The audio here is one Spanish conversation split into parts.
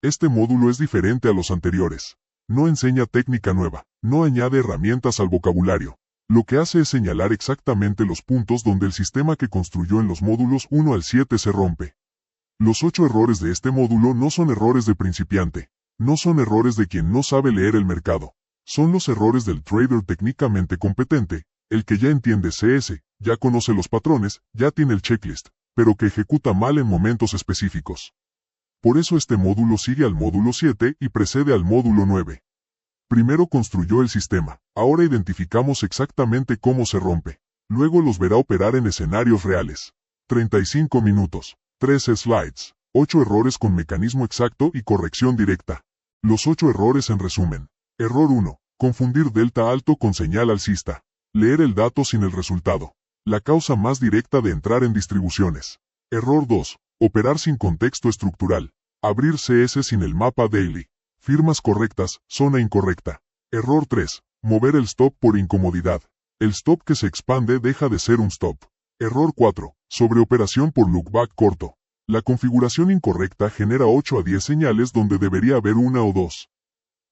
Este módulo es diferente a los anteriores. No enseña técnica nueva, no añade herramientas al vocabulario. Lo que hace es señalar exactamente los puntos donde el sistema que construyó en los módulos 1 al 7 se rompe. Los 8 errores de este módulo no son errores de principiante. No son errores de quien no sabe leer el mercado. Son los errores del trader técnicamente competente, el que ya entiende CS, ya conoce los patrones, ya tiene el checklist, pero que ejecuta mal en momentos específicos. Por eso este módulo sigue al módulo 7 y precede al módulo 9. Primero construyó el sistema, ahora identificamos exactamente cómo se rompe. Luego los verá operar en escenarios reales. 35 minutos, 13 slides, 8 errores con mecanismo exacto y corrección directa. Los 8 errores en resumen. Error 1. Confundir delta alto con señal alcista. Leer el dato sin el resultado. La causa más directa de entrar en distribuciones. Error 2. Operar sin contexto estructural. Abrir CS sin el mapa daily. Firmas correctas, zona incorrecta. Error 3. Mover el stop por incomodidad. El stop que se expande deja de ser un stop. Error 4. Sobreoperación por lookback corto. La configuración incorrecta genera 8 a 10 señales donde debería haber una o dos.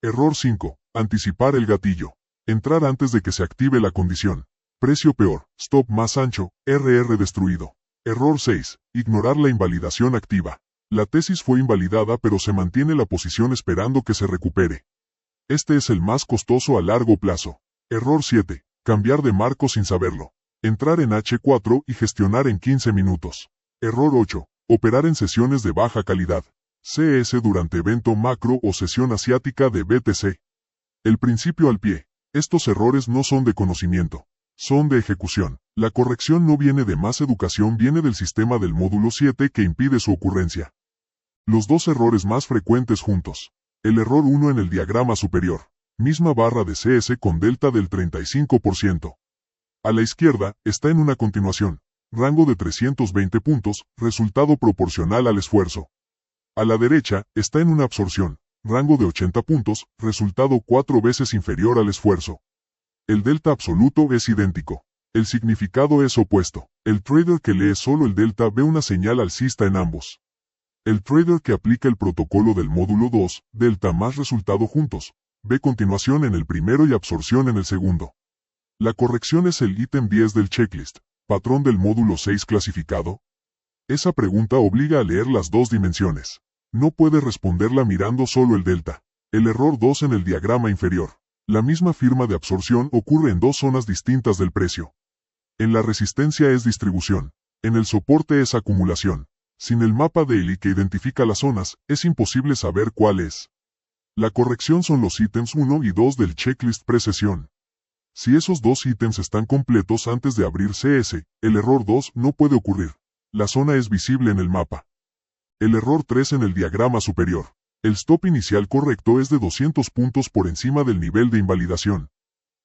Error 5. Anticipar el gatillo. Entrar antes de que se active la condición. Precio peor, stop más ancho, RR destruido. Error 6. Ignorar la invalidación activa. La tesis fue invalidada pero se mantiene la posición esperando que se recupere. Este es el más costoso a largo plazo. Error 7. Cambiar de marco sin saberlo. Entrar en H4 y gestionar en 15 minutos. Error 8. Operar en sesiones de baja calidad. CS durante evento macro o sesión asiática de BTC. El principio al pie. Estos errores no son de conocimiento. Son de ejecución. La corrección no viene de más educación, viene del sistema del módulo 7 que impide su ocurrencia. Los dos errores más frecuentes juntos. El error 1 en el diagrama superior. Misma barra de CS con delta del 35%. A la izquierda, está en una continuación. Rango de 320 puntos, resultado proporcional al esfuerzo. A la derecha, está en una absorción. Rango de 80 puntos, resultado 4 veces inferior al esfuerzo. El delta absoluto es idéntico. El significado es opuesto. El trader que lee solo el delta ve una señal alcista en ambos. El trader que aplica el protocolo del módulo 2, delta más resultado juntos, ve continuación en el primero y absorción en el segundo. La corrección es el ítem 10 del checklist, patrón del módulo 6 clasificado. Esa pregunta obliga a leer las dos dimensiones. No puede responderla mirando solo el delta. El error 2 en el diagrama inferior. La misma firma de absorción ocurre en dos zonas distintas del precio. En la resistencia es distribución. En el soporte es acumulación. Sin el mapa daily que identifica las zonas, es imposible saber cuál es. La corrección son los ítems 1 y 2 del checklist precesión. Si esos dos ítems están completos antes de abrir CS, el error 2 no puede ocurrir. La zona es visible en el mapa. El error 3 en el diagrama superior. El stop inicial correcto es de 200 puntos por encima del nivel de invalidación.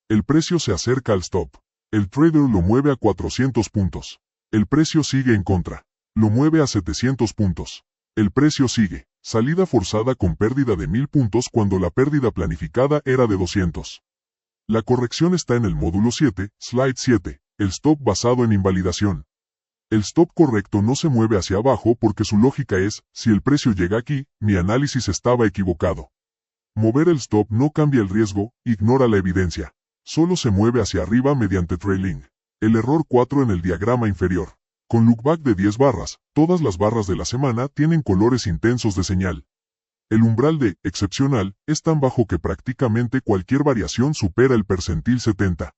El precio se acerca al stop. El trader lo mueve a 400 puntos. El precio sigue en contra. Lo mueve a 700 puntos. El precio sigue. Salida forzada con pérdida de 1000 puntos cuando la pérdida planificada era de 200. La corrección está en el módulo 7, slide 7, el stop basado en invalidación. El stop correcto no se mueve hacia abajo porque su lógica es, si el precio llega aquí, mi análisis estaba equivocado. Mover el stop no cambia el riesgo, ignora la evidencia. Solo se mueve hacia arriba mediante trailing. El error 4 en el diagrama inferior. Con lookback de 10 barras, todas las barras de la semana tienen colores intensos de señal. El umbral de excepcional es tan bajo que prácticamente cualquier variación supera el percentil 70.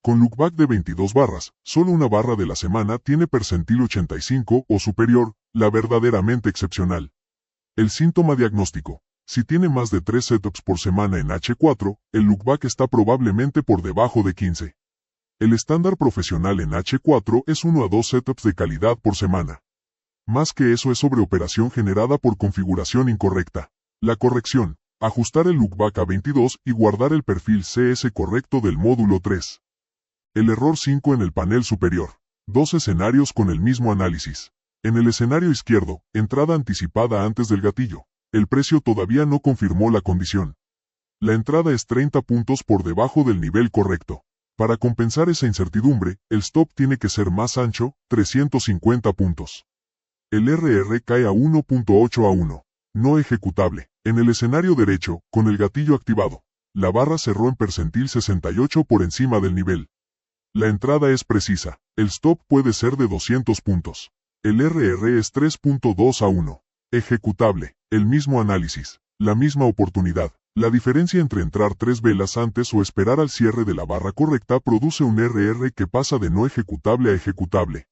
Con lookback de 22 barras, solo una barra de la semana tiene percentil 85 o superior, la verdaderamente excepcional. El síntoma diagnóstico. Si tiene más de 3 setups por semana en H4, el lookback está probablemente por debajo de 15. El estándar profesional en H4 es 1 a 2 setups de calidad por semana. Más que eso es sobreoperación generada por configuración incorrecta. La corrección. Ajustar el lookback a 22 y guardar el perfil CS correcto del módulo 3. El error 5 en el panel superior. Dos escenarios con el mismo análisis. En el escenario izquierdo, entrada anticipada antes del gatillo. El precio todavía no confirmó la condición. La entrada es 30 puntos por debajo del nivel correcto. Para compensar esa incertidumbre, el stop tiene que ser más ancho, 350 puntos. El RR cae a 1.8 a 1. No ejecutable. En el escenario derecho, con el gatillo activado, la barra cerró en percentil 68 por encima del nivel. La entrada es precisa. El stop puede ser de 200 puntos. El RR es 3.2 a 1. Ejecutable. El mismo análisis. La misma oportunidad. La diferencia entre entrar 3 velas antes o esperar al cierre de la barra correcta produce un RR que pasa de no ejecutable a ejecutable.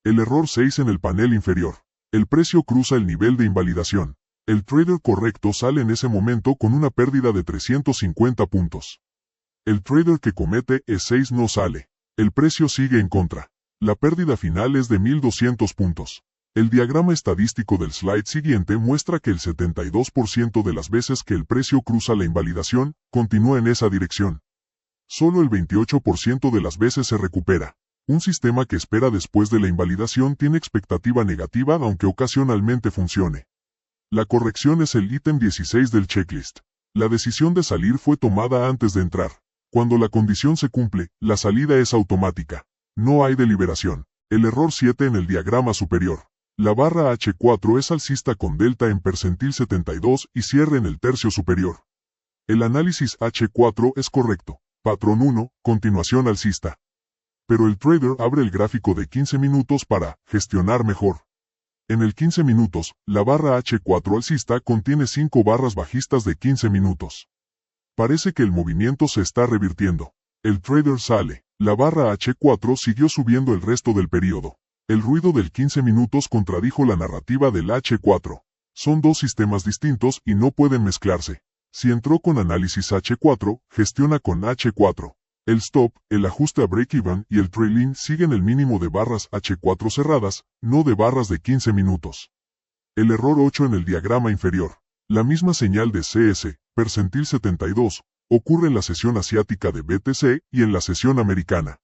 El error 6 en el panel inferior. El precio cruza el nivel de invalidación. El trader correcto sale en ese momento con una pérdida de 350 puntos. El trader que comete E6 no sale. El precio sigue en contra. La pérdida final es de 1200 puntos. El diagrama estadístico del slide siguiente muestra que el 72% de las veces que el precio cruza la invalidación, continúa en esa dirección. Solo el 28% de las veces se recupera. Un sistema que espera después de la invalidación tiene expectativa negativa aunque ocasionalmente funcione. La corrección es el ítem 16 del checklist. La decisión de salir fue tomada antes de entrar. Cuando la condición se cumple, la salida es automática. No hay deliberación. El error 7 en el diagrama superior. La barra H4 es alcista con delta en percentil 72 y cierre en el tercio superior. El análisis H4 es correcto. Patrón 1, continuación alcista. Pero el trader abre el gráfico de 15 minutos para gestionar mejor. En el 15 minutos, la barra H4 alcista contiene 5 barras bajistas de 15 minutos. Parece que el movimiento se está revirtiendo. El trader sale. La barra H4 siguió subiendo el resto del periodo. El ruido del 15 minutos contradijo la narrativa del H4. Son dos sistemas distintos y no pueden mezclarse. Si entró con análisis H4, gestiona con H4. El stop, el ajuste a break-even y el trailing siguen el mínimo de barras H4 cerradas, no de barras de 15 minutos. El error 8 en el diagrama inferior. La misma señal de CS, percentil 72, ocurre en la sesión asiática de BTC y en la sesión americana.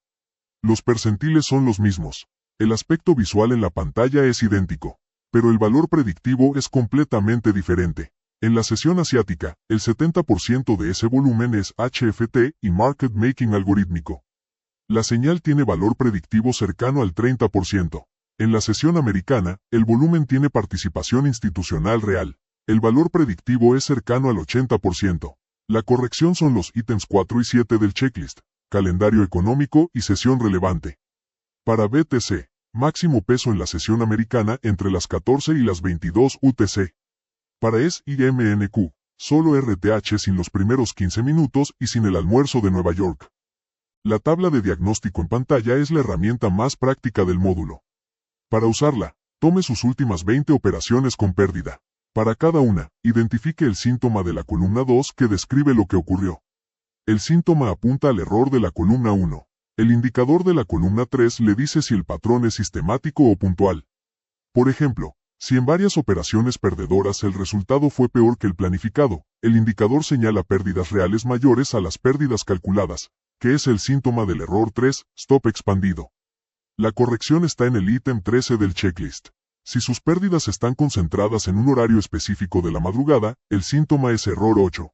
Los percentiles son los mismos. El aspecto visual en la pantalla es idéntico, pero el valor predictivo es completamente diferente. En la sesión asiática, el 70% de ese volumen es HFT y Market Making algorítmico. La señal tiene valor predictivo cercano al 30%. En la sesión americana, el volumen tiene participación institucional real. El valor predictivo es cercano al 80%. La corrección son los ítems 4 y 7 del checklist, calendario económico y sesión relevante. Para BTC, máximo peso en la sesión americana entre las 14 y las 22 UTC. Para ES y MNQ, solo RTH sin los primeros 15 minutos y sin el almuerzo de Nueva York. La tabla de diagnóstico en pantalla es la herramienta más práctica del módulo. Para usarla, tome sus últimas 20 operaciones con pérdida. Para cada una, identifique el síntoma de la columna 2 que describe lo que ocurrió. El síntoma apunta al error de la columna 1. El indicador de la columna 3 le dice si el patrón es sistemático o puntual. Por ejemplo, si en varias operaciones perdedoras el resultado fue peor que el planificado, el indicador señala pérdidas reales mayores a las pérdidas calculadas, que es el síntoma del error 3, stop expandido. La corrección está en el ítem 13 del checklist. Si sus pérdidas están concentradas en un horario específico de la madrugada, el síntoma es error 8.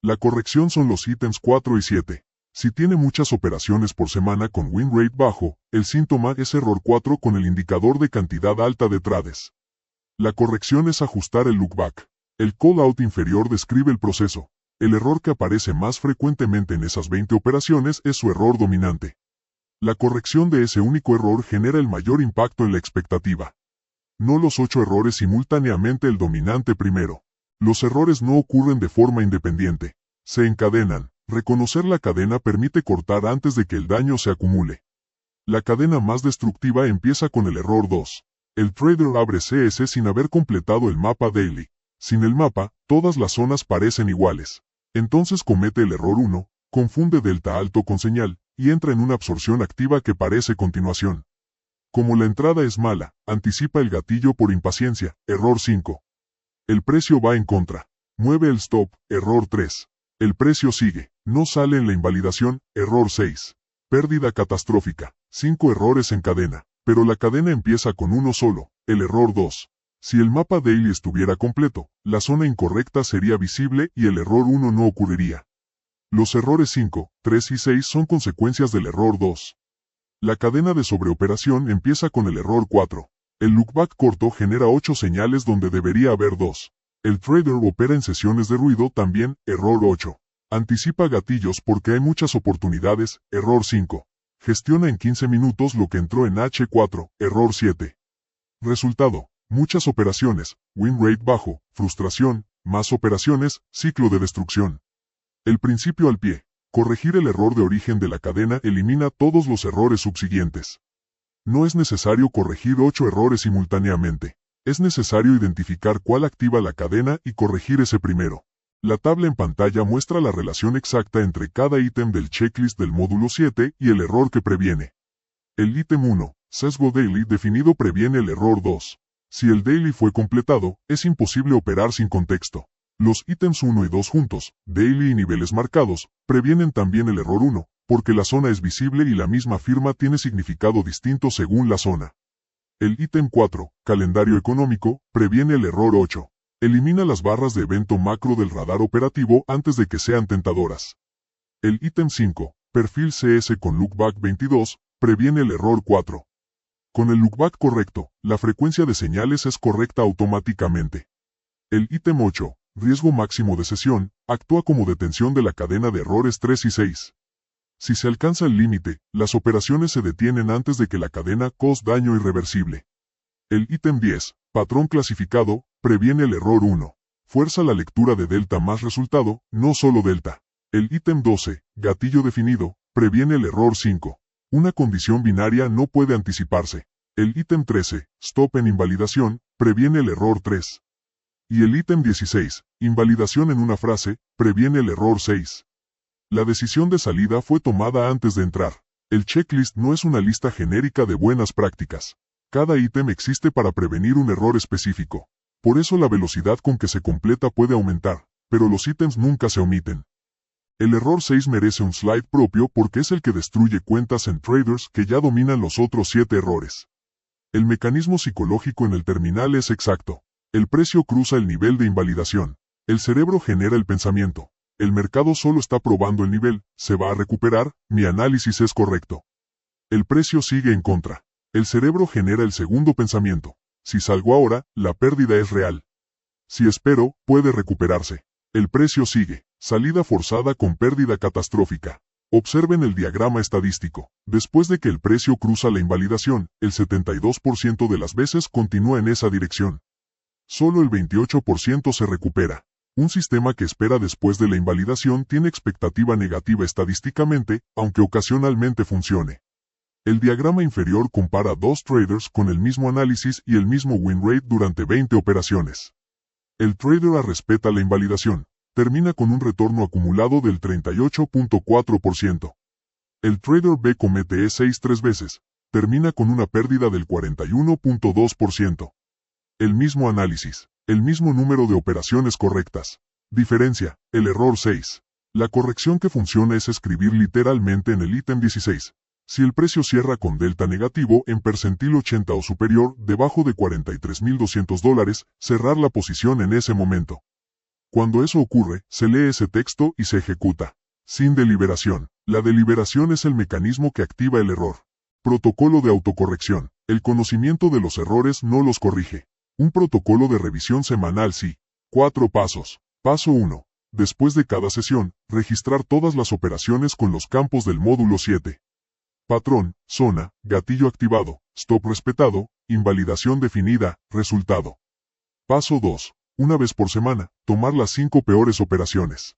La corrección son los ítems 4 y 7. Si tiene muchas operaciones por semana con win rate bajo, el síntoma es error 4 con el indicador de cantidad alta de trades. La corrección es ajustar el lookback. El call-out inferior describe el proceso. El error que aparece más frecuentemente en esas 20 operaciones es su error dominante. La corrección de ese único error genera el mayor impacto en la expectativa. No los 8 errores simultáneamente el dominante primero. Los errores no ocurren de forma independiente. Se encadenan. Reconocer la cadena permite cortar antes de que el daño se acumule. La cadena más destructiva empieza con el error 2. El trader abre CS sin haber completado el mapa daily. Sin el mapa, todas las zonas parecen iguales. Entonces comete el error 1, confunde delta alto con señal, y entra en una absorción activa que parece continuación. Como la entrada es mala, anticipa el gatillo por impaciencia, error 5. El precio va en contra. Mueve el stop, error 3. El precio sigue, no sale en la invalidación, error 6. Pérdida catastrófica, 5 errores en cadena. Pero la cadena empieza con uno solo, el error 2. Si el mapa daily estuviera completo, la zona incorrecta sería visible y el error 1 no ocurriría. Los errores 5, 3 y 6 son consecuencias del error 2. La cadena de sobreoperación empieza con el error 4. El lookback corto genera 8 señales donde debería haber 2. El trader opera en sesiones de ruido también, error 8. Anticipa gatillos porque hay muchas oportunidades, error 5. Gestiona en 15 minutos lo que entró en H4, error 7. Resultado, muchas operaciones, win rate bajo, frustración, más operaciones, ciclo de destrucción. El principio al pie. Corregir el error de origen de la cadena elimina todos los errores subsiguientes. No es necesario corregir 8 errores simultáneamente. Es necesario identificar cuál activa la cadena y corregir ese primero. La tabla en pantalla muestra la relación exacta entre cada ítem del checklist del módulo 7 y el error que previene. El ítem 1, sesgo daily definido, previene el error 2. Si el daily fue completado, es imposible operar sin contexto. Los ítems 1 y 2 juntos, daily y niveles marcados, previenen también el error 1, porque la zona es visible y la misma firma tiene significado distinto según la zona. El ítem 4, calendario económico, previene el error 8. Elimina las barras de evento macro del radar operativo antes de que sean tentadoras. El ítem 5, perfil CS con lookback 22, previene el error 4. Con el lookback correcto, la frecuencia de señales es correcta automáticamente. El ítem 8, riesgo máximo de sesión, actúa como detención de la cadena de errores 3 y 6. Si se alcanza el límite, las operaciones se detienen antes de que la cadena cause daño irreversible. El ítem 10, patrón clasificado, previene el error 1. Fuerza la lectura de delta más resultado, no solo delta. El ítem 12, gatillo definido, previene el error 5. Una condición binaria no puede anticiparse. El ítem 13, stop en invalidación, previene el error 3. Y el ítem 16, invalidación en una frase, previene el error 6. La decisión de salida fue tomada antes de entrar. El checklist no es una lista genérica de buenas prácticas. Cada ítem existe para prevenir un error específico. Por eso la velocidad con que se completa puede aumentar, pero los ítems nunca se omiten. El error 6 merece un slide propio porque es el que destruye cuentas en traders que ya dominan los otros 7 errores. El mecanismo psicológico en el terminal es exacto. El precio cruza el nivel de invalidación. El cerebro genera el pensamiento. El mercado solo está probando el nivel, se va a recuperar, mi análisis es correcto. El precio sigue en contra. El cerebro genera el segundo pensamiento. Si salgo ahora, la pérdida es real. Si espero, puede recuperarse. El precio sigue. Salida forzada con pérdida catastrófica. Observen el diagrama estadístico. Después de que el precio cruza la invalidación, el 72% de las veces continúa en esa dirección. Solo el 28% se recupera. Un sistema que espera después de la invalidación tiene expectativa negativa estadísticamente, aunque ocasionalmente funcione. El diagrama inferior compara dos traders con el mismo análisis y el mismo win rate durante 20 operaciones. El trader A respeta la invalidación. Termina con un retorno acumulado del 38.4%. El trader B comete E6 3 veces. Termina con una pérdida del 41.2%. El mismo análisis. El mismo número de operaciones correctas. Diferencia, el error 6. La corrección que funciona es escribir literalmente en el ítem 16. Si el precio cierra con delta negativo en percentil 80 o superior, debajo de $43.200, cerrar la posición en ese momento. Cuando eso ocurre, se lee ese texto y se ejecuta. Sin deliberación. La deliberación es el mecanismo que activa el error. Protocolo de autocorrección. El conocimiento de los errores no los corrige. Un protocolo de revisión semanal sí. 4 pasos. Paso 1. Después de cada sesión, registrar todas las operaciones con los campos del módulo 7. Patrón, zona, gatillo activado, stop respetado, invalidación definida, resultado. Paso 2. Una vez por semana, tomar las 5 peores operaciones.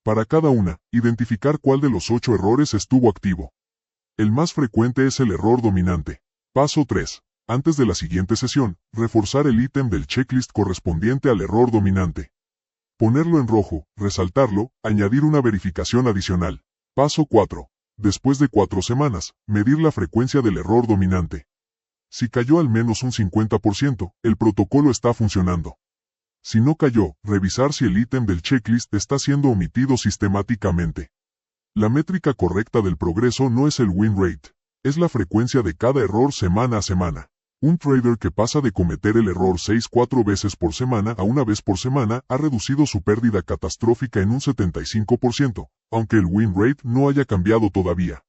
Para cada una, identificar cuál de los 8 errores estuvo activo. El más frecuente es el error dominante. Paso 3. Antes de la siguiente sesión, reforzar el ítem del checklist correspondiente al error dominante. Ponerlo en rojo, resaltarlo, añadir una verificación adicional. Paso 4. Después de 4 semanas, medir la frecuencia del error dominante. Si cayó al menos un 50%, el protocolo está funcionando. Si no cayó, revisar si el ítem del checklist está siendo omitido sistemáticamente. La métrica correcta del progreso no es el win rate, es la frecuencia de cada error semana a semana. Un trader que pasa de cometer el error 4 veces por semana a una vez por semana ha reducido su pérdida catastrófica en un 75%, aunque el win rate no haya cambiado todavía.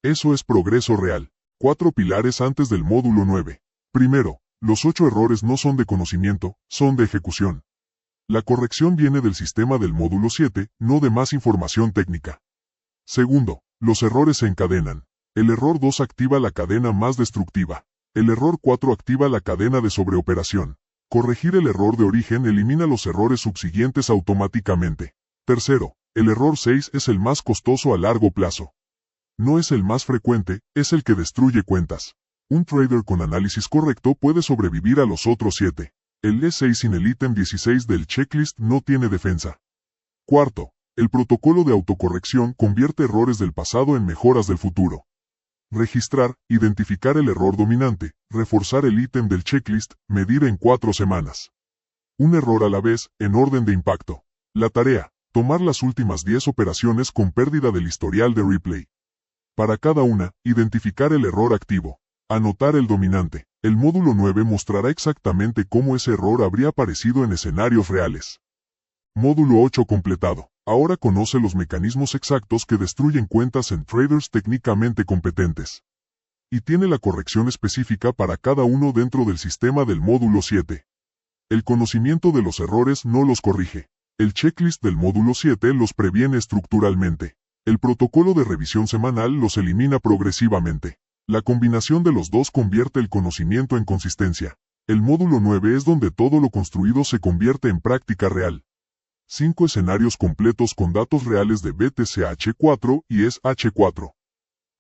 Eso es progreso real. 4 pilares antes del módulo 9. Primero, los 8 errores no son de conocimiento, son de ejecución. La corrección viene del sistema del módulo 7, no de más información técnica. Segundo, los errores se encadenan. El error 2 activa la cadena más destructiva. El error 4 activa la cadena de sobreoperación. Corregir el error de origen elimina los errores subsiguientes automáticamente. Tercero, el error 6 es el más costoso a largo plazo. No es el más frecuente, es el que destruye cuentas. Un trader con análisis correcto puede sobrevivir a los otros 7. El E6 sin el ítem 16 del checklist no tiene defensa. Cuarto, el protocolo de autocorrección convierte errores del pasado en mejoras del futuro. Registrar, identificar el error dominante, reforzar el ítem del checklist, medir en 4 semanas. Un error a la vez, en orden de impacto. La tarea, tomar las últimas 10 operaciones con pérdida del historial de replay. Para cada una, identificar el error activo. Anotar el dominante. El módulo 9 mostrará exactamente cómo ese error habría aparecido en escenarios reales. Módulo 8 completado. Ahora conoce los mecanismos exactos que destruyen cuentas en traders técnicamente competentes. Y tiene la corrección específica para cada uno dentro del sistema del módulo 7. El conocimiento de los errores no los corrige. El checklist del módulo 7 los previene estructuralmente. El protocolo de revisión semanal los elimina progresivamente. La combinación de los dos convierte el conocimiento en consistencia. El módulo 9 es donde todo lo construido se convierte en práctica real. 5 escenarios completos con datos reales de BTC H4 y ES-H4.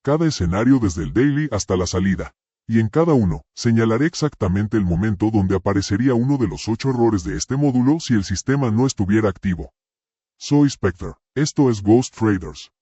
Cada escenario desde el daily hasta la salida. Y en cada uno, señalaré exactamente el momento donde aparecería uno de los 8 errores de este módulo si el sistema no estuviera activo. Soy Spectre. Esto es Ghost Traders.